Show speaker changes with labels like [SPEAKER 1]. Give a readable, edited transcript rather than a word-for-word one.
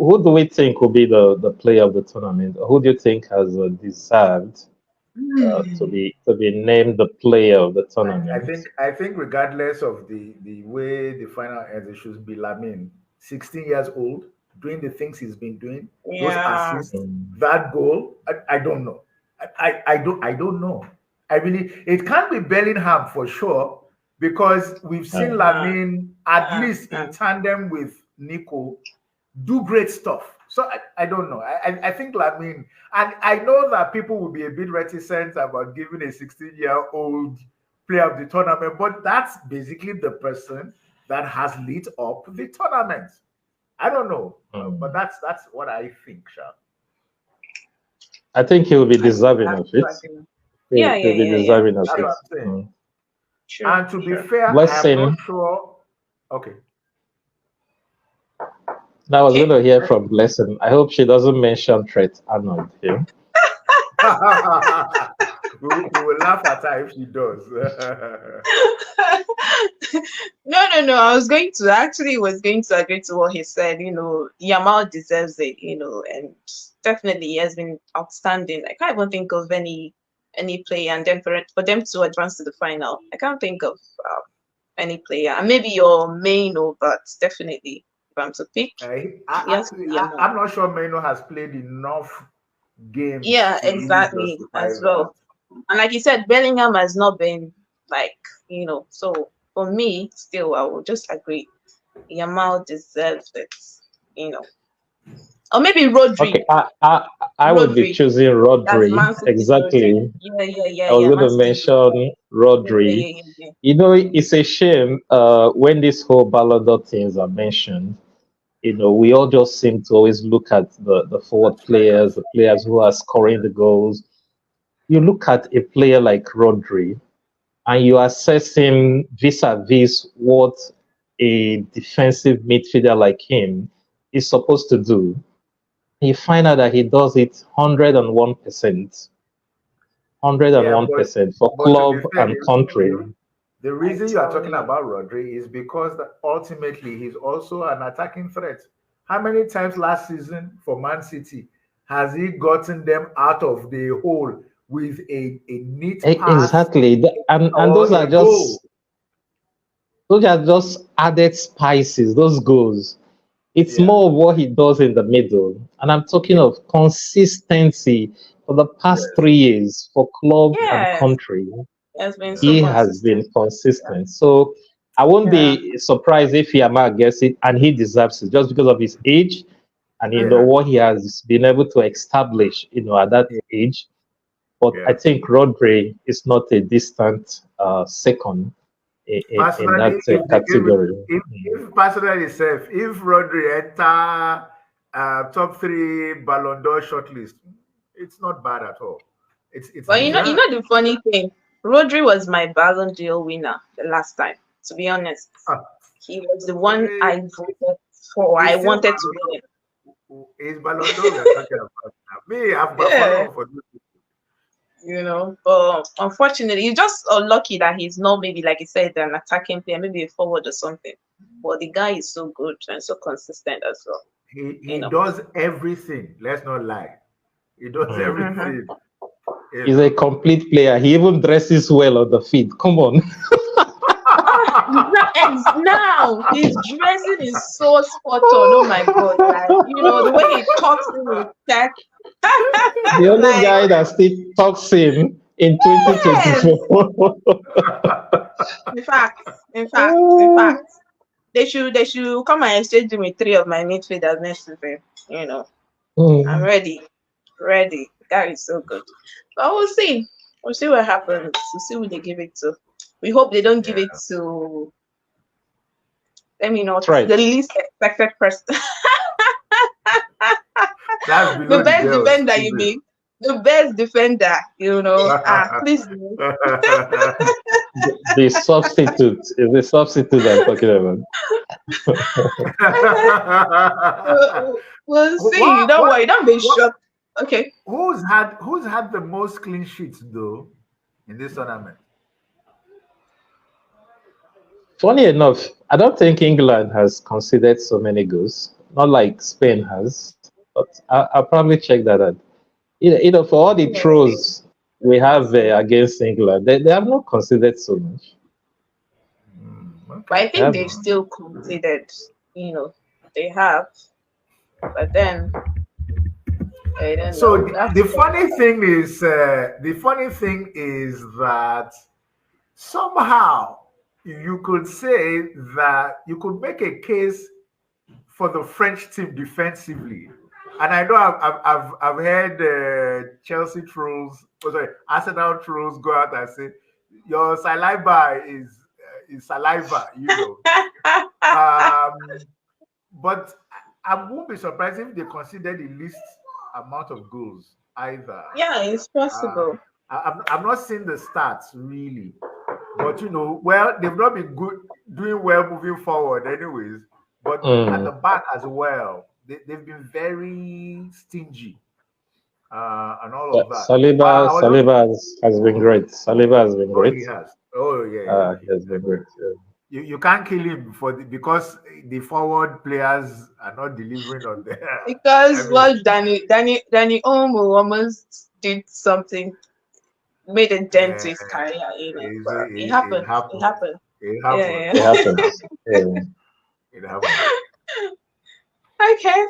[SPEAKER 1] who do we think will be the player of the tournament? Who do you think has deserved to be named the player of the
[SPEAKER 2] I
[SPEAKER 1] tournament?
[SPEAKER 2] think regardless of the way the final ends, it should be Lamine, 16 years old, doing the things he's been doing, those
[SPEAKER 3] Yeah.
[SPEAKER 2] assists,
[SPEAKER 1] Mm,
[SPEAKER 2] that goal. I don't know. I don't know. I really it can't be Bellingham for sure because we've
[SPEAKER 1] uh,
[SPEAKER 2] seen Lamine at least in
[SPEAKER 3] Uh.
[SPEAKER 2] tandem with Nico do great stuff. So I don't know. I think Lamine, and I know that people will be a bit reticent about giving a 16-year-old player of the tournament, but that's basically the person that has lit up the tournament. I don't know, but
[SPEAKER 1] mm.
[SPEAKER 2] that's what I think, Sha.
[SPEAKER 1] I think he'll be
[SPEAKER 3] I think
[SPEAKER 1] deserving
[SPEAKER 3] I have
[SPEAKER 1] of
[SPEAKER 3] to
[SPEAKER 1] it.
[SPEAKER 3] agree. Yeah,
[SPEAKER 1] He'll
[SPEAKER 3] yeah,
[SPEAKER 1] be
[SPEAKER 3] yeah, yeah.
[SPEAKER 1] deserving of
[SPEAKER 2] That's
[SPEAKER 1] it.
[SPEAKER 2] what I'm saying.
[SPEAKER 1] Mm.
[SPEAKER 3] Sure,
[SPEAKER 2] And to be
[SPEAKER 3] sure.
[SPEAKER 2] fair, I
[SPEAKER 1] Bless
[SPEAKER 2] am not
[SPEAKER 1] him.
[SPEAKER 2] sure. Okay.
[SPEAKER 1] Now I was going
[SPEAKER 3] Okay.
[SPEAKER 1] to hear from Blessing. I hope she doesn't mention Trent Arnold here.
[SPEAKER 2] We will laugh at her if she does.
[SPEAKER 3] No. I was going to agree to what he said. Yamal deserves it. And definitely he has been outstanding. I can't even think of any player, and then for them to advance to the final, I can't think of any player. And maybe your main, but definitely if I'm to pick, he has to be Yamal.
[SPEAKER 2] I'm not sure Meno has played enough games
[SPEAKER 3] Yeah,
[SPEAKER 2] to really
[SPEAKER 3] exactly
[SPEAKER 2] justify
[SPEAKER 3] as
[SPEAKER 2] that.
[SPEAKER 3] well. And like you said, Bellingham has not been like, so for me, still, I will just agree. Yamal deserves it, you know. Or maybe
[SPEAKER 1] Okay,
[SPEAKER 3] Rodri.
[SPEAKER 1] I would be
[SPEAKER 3] Rodri.
[SPEAKER 1] choosing
[SPEAKER 3] That's
[SPEAKER 1] Rodri.
[SPEAKER 3] Man City's Rodri.
[SPEAKER 1] Exactly. I was
[SPEAKER 3] Yeah.
[SPEAKER 1] going
[SPEAKER 3] Man
[SPEAKER 1] to
[SPEAKER 3] City's Rodri.
[SPEAKER 1] mention
[SPEAKER 3] Yeah,
[SPEAKER 1] Rodri.
[SPEAKER 3] yeah, yeah, yeah.
[SPEAKER 1] It's a shame when this whole Ballon d'Or things are mentioned. We all just seem to always look at the forward players,
[SPEAKER 2] Strikers.
[SPEAKER 1] the players who are scoring the goals. You look at a player like Rodri, and you assess him vis-a-vis what a defensive midfielder like him is supposed to do. You find out that he does it 101%,
[SPEAKER 2] Yeah,
[SPEAKER 1] 101% for
[SPEAKER 2] but to be
[SPEAKER 1] club
[SPEAKER 2] fair,
[SPEAKER 1] and country.
[SPEAKER 2] the
[SPEAKER 3] I
[SPEAKER 2] reason you are
[SPEAKER 3] tell
[SPEAKER 2] talking
[SPEAKER 3] you.
[SPEAKER 2] about Rodri is because that ultimately he's also an attacking threat. How many times last season for Man City has he gotten them out of the hole with a neat pass
[SPEAKER 1] Exactly. And
[SPEAKER 2] or a goal?
[SPEAKER 1] those are just added spices, those goals. It's
[SPEAKER 2] Yeah,
[SPEAKER 1] more of what he does in the middle. And I'm talking
[SPEAKER 2] yeah,
[SPEAKER 1] of consistency for the past
[SPEAKER 2] yes,
[SPEAKER 1] 3 years for club and
[SPEAKER 3] Yes,
[SPEAKER 1] country.
[SPEAKER 3] he has been so
[SPEAKER 1] He has been
[SPEAKER 3] consistent.
[SPEAKER 1] consistent. So I won't
[SPEAKER 3] Yeah.
[SPEAKER 1] be surprised if Yamal gets it, and he deserves it just because of his age and
[SPEAKER 2] yeah,
[SPEAKER 3] Mm-hmm.
[SPEAKER 1] what he has been able to establish, at that
[SPEAKER 2] yeah,
[SPEAKER 1] age. But I
[SPEAKER 2] yeah.
[SPEAKER 1] think Rodri is not a distant second in
[SPEAKER 2] Personally,
[SPEAKER 1] that
[SPEAKER 2] if they gave it,
[SPEAKER 1] category. Mm.
[SPEAKER 2] if personally self, if Rodri enter top three Ballon d'Or shortlist, it's not bad at all. It's
[SPEAKER 3] But
[SPEAKER 2] deserved.
[SPEAKER 3] the funny thing, Rodri was my Ballon d'Or winner the last time. To be honest,
[SPEAKER 2] Ah,
[SPEAKER 3] he was the one
[SPEAKER 2] eh,
[SPEAKER 3] I voted for. I
[SPEAKER 2] it's still
[SPEAKER 3] wanted to
[SPEAKER 2] Ballon
[SPEAKER 3] win it.
[SPEAKER 2] d'Or. It's Ballon d'Or we are talking about now. Me, I'm
[SPEAKER 3] Yeah,
[SPEAKER 2] Buffalo for this.
[SPEAKER 3] But unfortunately, he's just unlucky that he's not maybe like you said an attacking player, maybe a forward or something. But the guy is so good and so consistent as well.
[SPEAKER 2] He
[SPEAKER 3] You know.
[SPEAKER 2] does everything. Let's not lie. He does
[SPEAKER 1] Mm.
[SPEAKER 3] Mm-hmm.
[SPEAKER 2] everything. You
[SPEAKER 1] He's a
[SPEAKER 2] know.
[SPEAKER 1] complete player. He even dresses well on the field. Come on.
[SPEAKER 3] Now his dressing is so spot on. Oh my god! Like the way he talks in his tech,
[SPEAKER 1] The only
[SPEAKER 3] like
[SPEAKER 1] guy that still talks him in
[SPEAKER 3] yes.
[SPEAKER 1] 2024.
[SPEAKER 3] In fact, in fact, they should come and exchange me with three of my midfielders next season. I'm
[SPEAKER 1] Mm.
[SPEAKER 3] ready, ready. That is so good. But we'll see. We'll see what happens. We'll see who they give it to. We hope they don't give
[SPEAKER 2] Yeah.
[SPEAKER 3] it to. Let me know
[SPEAKER 1] Right.
[SPEAKER 3] the least expected person.
[SPEAKER 2] That's
[SPEAKER 3] The
[SPEAKER 2] below the
[SPEAKER 3] best
[SPEAKER 2] bells,
[SPEAKER 3] defender you
[SPEAKER 2] isn't
[SPEAKER 3] mean? The best defender, please do.
[SPEAKER 2] it?
[SPEAKER 1] The substitute is the substitute I'm talking about.
[SPEAKER 3] We'll see.
[SPEAKER 2] what
[SPEAKER 3] Don't
[SPEAKER 2] what
[SPEAKER 3] worry. Don't be
[SPEAKER 2] what
[SPEAKER 3] shocked. Okay.
[SPEAKER 2] who's had the most clean sheets though in this tournament?
[SPEAKER 1] Funny enough, I don't think England has conceded so many goals. not like Spain has. But I'll probably check that out. For all the
[SPEAKER 3] Yeah,
[SPEAKER 1] throws we have against England, they have not considered so much.
[SPEAKER 3] but
[SPEAKER 2] Okay.
[SPEAKER 3] I
[SPEAKER 1] They
[SPEAKER 3] think
[SPEAKER 1] have
[SPEAKER 3] they've still considered, they have, but then I don't
[SPEAKER 2] So
[SPEAKER 3] know. We have
[SPEAKER 2] the
[SPEAKER 3] to check
[SPEAKER 2] funny thing is, that somehow you could say that you could make a case for the French team defensively. And I know I've heard Chelsea trolls, sorry, Arsenal trolls go out and say your saliva is saliva,
[SPEAKER 3] that.
[SPEAKER 2] Um, but I won't be surprised if they consider the least amount of goals either.
[SPEAKER 3] Yeah, it's
[SPEAKER 2] Uh,
[SPEAKER 3] possible.
[SPEAKER 2] I've not seen the stats really, but well, they've not been good doing well moving forward, anyways. But at the
[SPEAKER 1] Mm.
[SPEAKER 2] back as well, they've been very stingy and all of that.
[SPEAKER 1] Saliba,
[SPEAKER 2] I was just,
[SPEAKER 1] Saliba has been great. Saliba has been
[SPEAKER 2] oh,
[SPEAKER 1] great.
[SPEAKER 2] he has. Oh, yeah.
[SPEAKER 1] He has been great. Yeah.
[SPEAKER 2] You can't kill him because the forward players are not delivering on there. I
[SPEAKER 3] Because
[SPEAKER 2] mean,
[SPEAKER 3] what Danny Olmo almost did something, made a dent
[SPEAKER 2] uh,
[SPEAKER 3] to his career, but it
[SPEAKER 2] it
[SPEAKER 3] happened. It
[SPEAKER 2] happens.
[SPEAKER 3] happened.
[SPEAKER 2] It
[SPEAKER 3] Yeah,
[SPEAKER 2] happens.
[SPEAKER 1] It
[SPEAKER 3] yeah.
[SPEAKER 1] happens. Yeah.
[SPEAKER 2] It happens.
[SPEAKER 3] Okay.